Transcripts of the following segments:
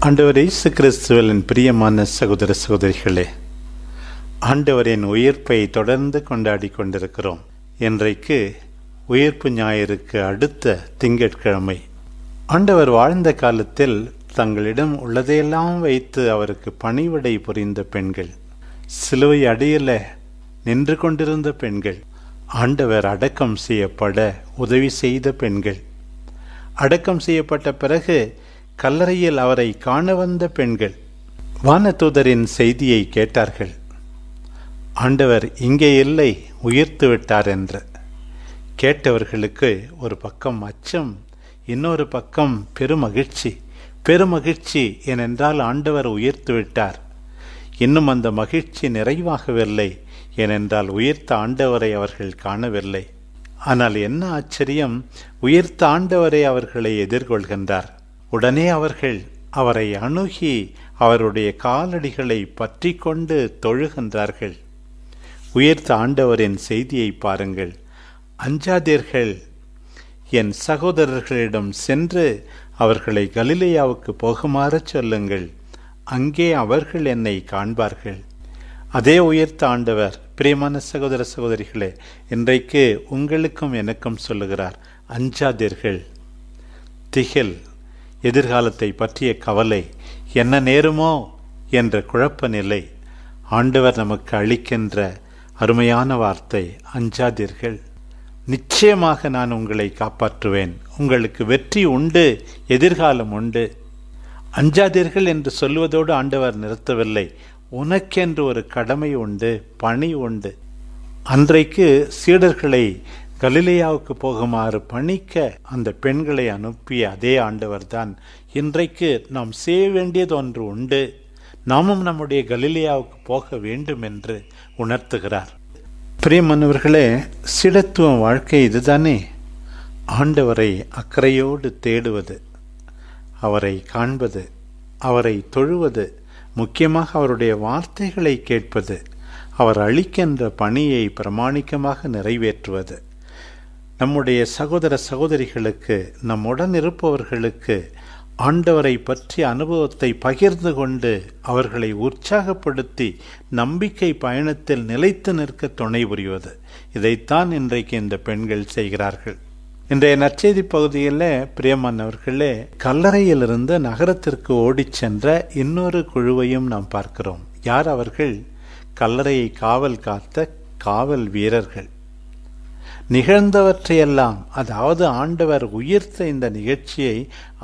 ஆண்டவர் இயேசு கிறிஸ்துவின் பிரியமான சகோதர சகோதரிகளே, ஆண்டவரின் உயிர்ப்பை தொடர்ந்து கொண்டாடி கொண்டிருக்கிறோம். இன்றைக்கு உயிர்ப்பு ஞாயிறுக்கு அடுத்த திங்கட்கிழமை. ஆண்டவர் வாழ்ந்த காலத்தில் தங்களிடம் உள்ளதையெல்லாம் வைத்து அவருக்கு பணிவிடை புரிந்த பெண்கள், சிலுவை அடியில நின்று கொண்டிருந்த பெண்கள், ஆண்டவர் அடக்கம் செய்யப்பட உதவி செய்த பெண்கள், அடக்கம் செய்யப்பட்ட பிறகு கல்லறையில் அவரை காண வந்த பெண்கள், வானதூதரின் செய்தியை கேட்டார்கள். ஆண்டவர் இங்கே இல்லை, உயிர்த்து விட்டார் என்று. கேட்டவர்களுக்கு ஒரு பக்கம் அச்சம், இன்னொரு பக்கம் பெருமகிழ்ச்சி. பெருமகிழ்ச்சி ஏனென்றால் ஆண்டவர் உயிர்த்து விட்டார். இன்னும் அந்த மகிழ்ச்சி நிறைவாகவில்லை, ஏனென்றால் உயிர்த்த ஆண்டவரை அவர்கள் காணவில்லை. ஆனால் என்ன ஆச்சரியம், உயிர்த்த ஆண்டவரை அவர்களை எதிர்கொள்கின்றார். உடனே அவர்கள் அவரை அணுகி அவருடைய காலடிகளை பற்றி கொண்டு தொழுகின்றார்கள். உயிர்த்த ஆண்டவரின் செய்தியை பாருங்கள். அஞ்சாதீர்கள், என் சகோதரர்களிடம் சென்று அவர்களை கலிலேயாவுக்கு போகுமாறு சொல்லுங்கள், அங்கே அவர்கள் என்னை காண்பார்கள். அதே உயிர்த்த ஆண்டவர், பிரியமான சகோதர சகோதரிகளே, இன்றைக்கு உங்களுக்கும் எனக்கும் சொல்லுகிறார், அஞ்சாதீர்கள். திகில், எதிர்காலத்தை பற்றிய கவலை, என்ன நேருமோ என்ற குழப்ப நிலை, ஆண்டவர் நமக்கு அளிக்கின்ற அருமையான வார்த்தை, அஞ்சாதீர்கள், நிச்சயமாக நான் உங்களை காப்பாற்றுவேன், உங்களுக்கு வெற்றி உண்டு, எதிர்காலம் உண்டு. அஞ்சாதீர்கள் என்று சொல்வதோடு ஆண்டவர் நிறுத்தவில்லை. உனக்கென்று ஒரு கடமை உண்டு, பணி உண்டு. அன்றைக்கு சீடர்களை கலிலேயாவுக்கு போகுமாறு பணிக்க அந்த பெண்களை அனுப்பிய அதே ஆண்டவர்தான் இன்றைக்கு நாம் செய்ய வேண்டியது ஒன்று உண்டு, நாமும் நம்முடைய கலிலேயாவுக்கு போக வேண்டும் என்று உணர்த்துகிறார். பிரியமானவர்களே, சீடத்துவம் வாழ்க்கை இதுதானே. ஆண்டவரை அக்கறையோடு தேடுவது, அவரை காண்பது, அவரை தொழுவது, முக்கியமாக அவருடைய வார்த்தைகளை கேட்பது, அவர் அளிக்கின்ற பணியை பிரமாணிக்கமாக நிறைவேற்றுவது, நம்முடைய சகோதர சகோதரிகளுக்கு, நம்முடன் இருப்பவர்களுக்கு ஆண்டவரை பற்றிய அனுபவத்தை பகிர்ந்து கொண்டு அவர்களை உற்சாகப்படுத்தி நம்பிக்கை பயணத்தில் நிலைத்து நிற்க துணை புரிவது, இதைத்தான் இன்றைக்கு இந்த பெண்கள் செய்கிறார்கள். இன்றைய நற்செய்தி பகுதியில் பிரியமானவர்களே, கல்லறையிலிருந்து நகரத்திற்கு ஓடிச் சென்ற இன்னொரு குழுவையும் நாம் பார்க்கிறோம். யார் அவர்கள்? கல்லறையை காவல் காத்த காவல் வீரர்கள். நிகழ்ந்தவற்றையெல்லாம், அதாவது ஆண்டவர் உயிர்த்த இந்த நிகழ்ச்சியை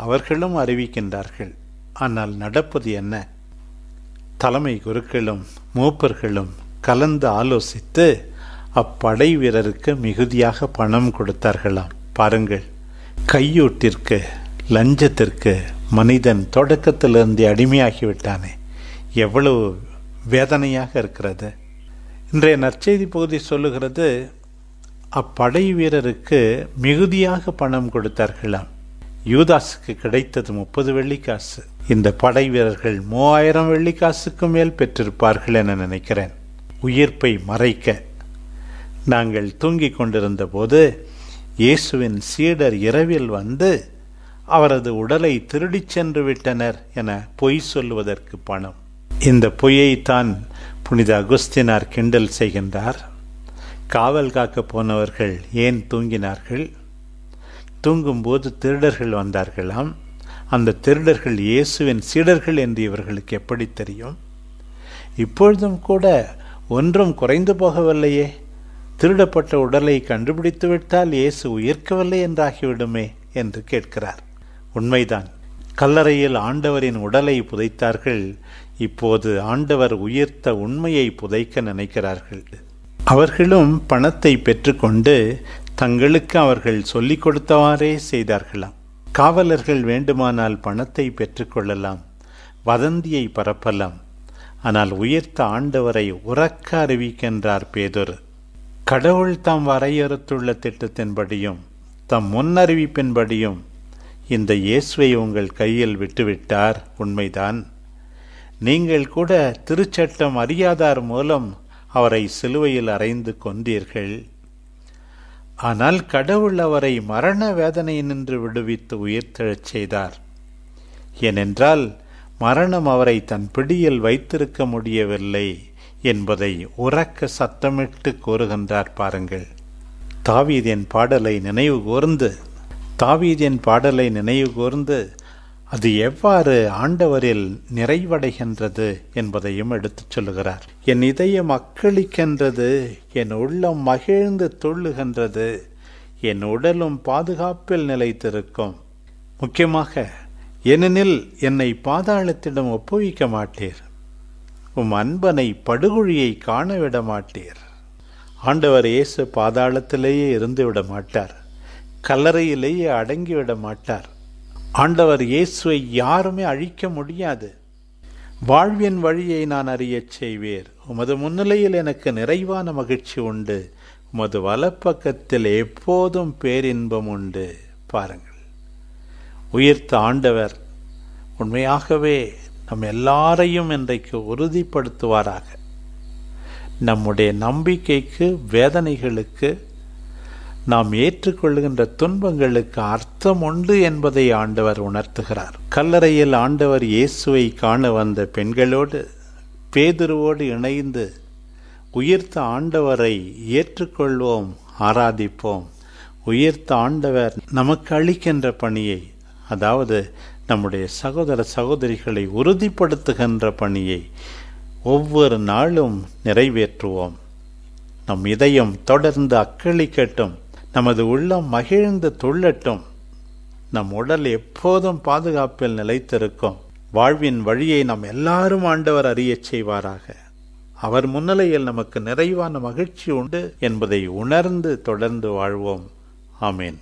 அவர்களும் அறிவிக்கின்றார்கள். ஆனால் நடப்பது என்ன? தலைமை குருக்களும் மூப்பர்களும் கலந்து ஆலோசித்து அப்படை வீரருக்கு மிகுதியாக பணம் கொடுத்தார்களாம். பாருங்கள், கையூட்டிற்கு, லஞ்சத்திற்கு மனிதன் தொடக்கத்திலிருந்து அடிமையாகிவிட்டானே, எவ்வளவு வேதனையாக இருக்கிறது. இன்றைய நற்செய்தி பகுதி சொல்லுகிறது, அப்படை வீரருக்கு மிகுதியாக பணம் கொடுத்தார்களாம். யூதாஸுக்கு கிடைத்தது 30 வெள்ளிக்காசு. இந்த படை வீரர்கள் 3000 வெள்ளிக்காசுக்கு மேல் பெற்றிருப்பார்கள் என நினைக்கிறேன். உயிர்ப்பை மறைக்க நாங்கள் தூங்கிக் கொண்டிருந்த போது இயேசுவின் சீடர் இரவில் வந்து அவரது உடலை திருடிச் சென்று விட்டனர் என பொய் சொல்லுவதற்கு பணம். இந்த பொய்யைத்தான் புனித அகுஸ்தினார் கிண்டல் செய்கின்றார். காவல் காக்க போனவர்கள் ஏன் தூங்கினார்கள்? தூங்கும்போது திருடர்கள் வந்தார்களாம். அந்த திருடர்கள் இயேசுவின் சீடர்கள் என்று இவர்களுக்கு எப்படி தெரியும்? இப்பொழுதும் கூட ஒன்றும் குறைந்து போகவில்லையே. திருடப்பட்ட உடலை கண்டுபிடித்து விட்டால் இயேசு உயிர்க்கவில்லை என்றாகிவிடுமே என்று கேட்கிறார். உண்மைதான், கல்லறையில் ஆண்டவரின் உடலை புதைத்தார்கள். இப்போது ஆண்டவர் உயிர்த்த உண்மையை புதைக்க நினைக்கிறார்கள். அவர்களும் பணத்தை பெற்றுக்கொண்டு தங்களுக்கு அவர்கள் சொல்லிக் கொடுத்தவாறே செய்தார்களாம். காவலர்கள் வேண்டுமானால் பணத்தை பெற்றுக்கொள்ளலாம், வதந்தியை பரப்பலாம். ஆனால் உயிர்த்த ஆண்டவரை உரக்க அறிவிக்கின்றார் பேதுரு. கடவுள் தாம் வரையறுத்துள்ள திட்டத்தின்படியும் தம் முன்னறிவிப்பின்படியும் இந்த இயேசுவை உங்கள் கையில் விட்டுவிட்டார், உண்மைதான். நீங்கள் கூட திருச்சட்டம் அறியாதார் மூலம் அவரை சிலுவையில் அறைந்து கொண்டீர்கள். ஆனால் கடவுள் அவரை மரண வேதனை நின்று விடுவித்து உயிர்த்தெழச் செய்தார். ஏனென்றால் மரணம் அவரை தன் பிடியில் வைத்திருக்க முடியவில்லை என்பதை உரக்க சத்தமிட்டு கூறுகின்றார் பாருங்கள். தாவீதின் பாடலை நினைவு கூர்ந்து அது எவ்வாறு ஆண்டவரில் நிறைவடைகின்றது என்பதையும் எடுத்துச் சொல்லுகிறார். என் இதயம் அக்களிக்கின்றது, என் உள்ளம் மகிழ்ந்து துள்ளுகின்றது, என் உடலும் பாதுகாப்பில் நிலைத்திருக்கும். முக்கியமாக, ஏனெனில் என்னை பாதாளத்திடம் ஒப்புவிக்க மாட்டீர், உம் அன்பனை படுகொழியை காணவிட மாட்டீர். ஆண்டவர் இயேசு பாதாளத்திலேயே இருந்துவிட மாட்டார், கல்லறையிலேயே அடங்கிவிட மாட்டார். ஆண்டவர் இயேசுவை யாருமே அழிக்க முடியாது. வாழ்வின் வழியை நான் அறியச் செய்வீர், உமது முன்னிலையில் எனக்கு நிறைவான மகிழ்ச்சி உண்டு, உமது வலப்பக்கத்தில் எப்போதும் பேரின்பம் உண்டு. பாருங்கள், உயிர்த்த ஆண்டவர் உண்மையாகவே நம் எல்லாரையும் இன்றைக்கு உறுதிப்படுத்துவாராக. நம்முடைய நம்பிக்கைக்கு, வேதனைகளுக்கு, நாம் ஏற்றுக்கொள்கின்ற துன்பங்களுக்கு அர்த்தம் உண்டு என்பதை ஆண்டவர் உணர்த்துகிறார். கல்லறையில் ஆண்டவர் இயேசுவை காண வந்த பெண்களோடு, பேதுருவோடு இணைந்து உயிர்த்த ஆண்டவரை ஏற்றுக்கொள்வோம், ஆராதிப்போம். உயிர்த்த ஆண்டவர் நமக்கு அளிக்கின்ற பணியை, அதாவது நம்முடைய சகோதர சகோதரிகளை உறுதிப்படுத்துகின்ற பணியை ஒவ்வொரு நாளும் நிறைவேற்றுவோம். நம் இதயம் தொடர்ந்து அக்களிக்கட்டும், நமது உள்ளம் மகிழ்ந்து துள்ளட்டும், நம் உடல் எப்போதும் பாதுகாப்பில் நிலைத்திருக்கும். வாழ்வின் வழியை நாம் எல்லாரும் ஆண்டவர் அறியச் செய்வாராக. அவர் முன்னிலையில் நமக்கு நிறைவான மகிழ்ச்சி உண்டு என்பதை உணர்ந்து தொடர்ந்து வாழ்வோம். ஆமேன்.